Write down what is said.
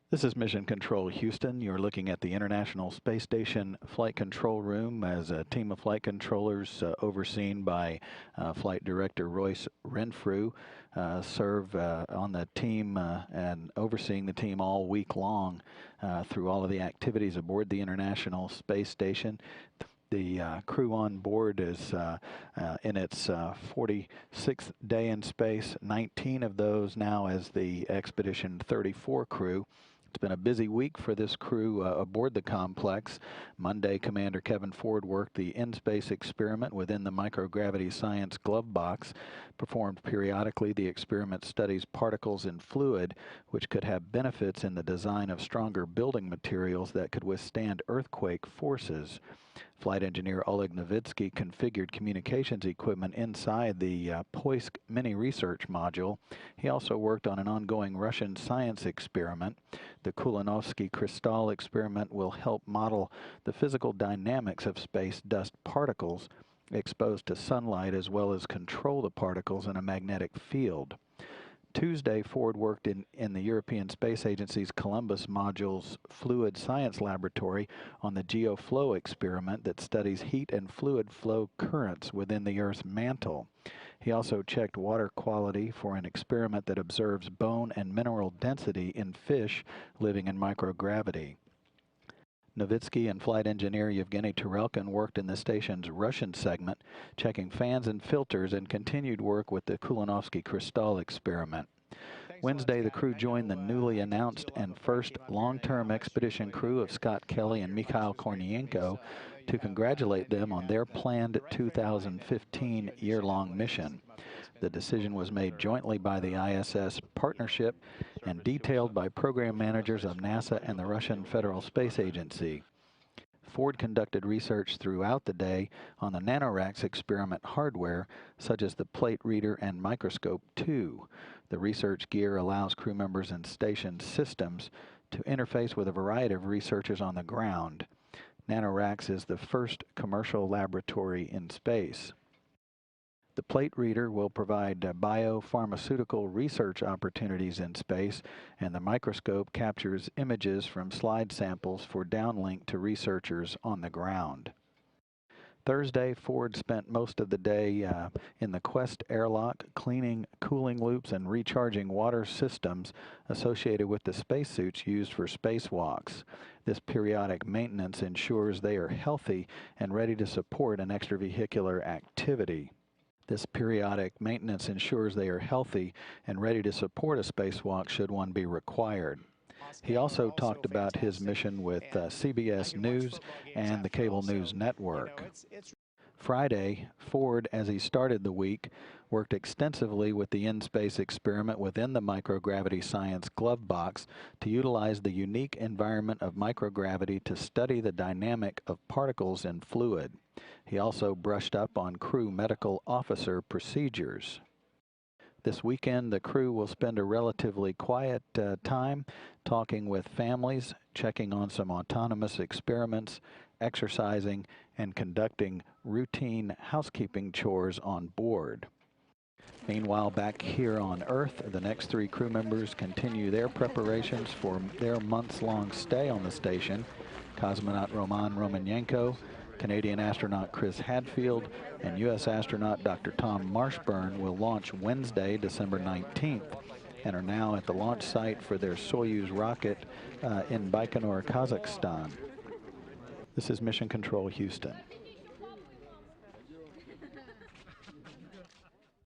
This is Mission Control Houston. You're looking at the International Space Station Flight Control Room as a team of flight controllers overseen by Flight Director Royce Renfrew serve on the team and overseeing the team all week long through all of the activities aboard the International Space Station. The crew on board is in its 46th day in space, 19 of those now as the Expedition 34 crew. It's been a busy week for this crew aboard the complex. Monday, Commander Kevin Ford worked the in-space experiment within the microgravity science glove box. Performed periodically, the experiment studies particles in fluid, which could have benefits in the design of stronger building materials that could withstand earthquake forces. Flight engineer Oleg Novitsky configured communications equipment inside the Poisk mini research module. He also worked on an ongoing Russian science experiment. The Kulanovsky crystal experiment will help model the physical dynamics of space dust particles exposed to sunlight, as well as control the particles in a magnetic field. Tuesday, Ford worked in the European Space Agency's Columbus module's Fluid Science Laboratory on the GeoFlow experiment that studies heat and fluid flow currents within the Earth's mantle. He also checked water quality for an experiment that observes bone and mineral density in fish living in microgravity. Novitsky and flight engineer Yevgeny Turelkin worked in the station's Russian segment, checking fans and filters, and continued work with the Kulanovsky crystal experiment. Wednesday, the crew joined the newly announced and first long-term expedition crew of Scott Kelly and Mikhail Kornienko to congratulate them on their planned 2015 year-long mission. The decision was made jointly by the ISS partnership and detailed by program managers of NASA and the Russian Federal Space Agency. Ford conducted research throughout the day on the NanoRacks experiment hardware, such as the plate reader and microscope 2. The research gear allows crew members and station systems to interface with a variety of researchers on the ground. NanoRacks is the first commercial laboratory in space. The plate reader will provide biopharmaceutical research opportunities in space, and the microscope captures images from slide samples for downlink to researchers on the ground. Thursday, Ford spent most of the day in the Quest airlock, cleaning cooling loops and recharging water systems associated with the spacesuits used for spacewalks. This periodic maintenance ensures they are healthy and ready to support an extravehicular activity. This periodic maintenance ensures they are healthy and ready to support a spacewalk should one be required. He also talked about his mission with CBS News and the cable news network. Friday, Ford, as he started the week, worked extensively with the in-space experiment within the microgravity science glove box to utilize the unique environment of microgravity to study the dynamic of particles in fluid. He also brushed up on crew medical officer procedures. This weekend, the crew will spend a relatively quiet time talking with families, checking on some autonomous experiments, exercising, and conducting routine housekeeping chores on board. Meanwhile, back here on Earth, the next three crew members continue their preparations for their months-long stay on the station. Cosmonaut Roman Romanenko, Canadian astronaut Chris Hadfield, and U.S. astronaut Dr. Tom Marshburn will launch Wednesday, December 19th, and are now at the launch site for their Soyuz rocket in Baikonur, Kazakhstan. This is Mission Control Houston.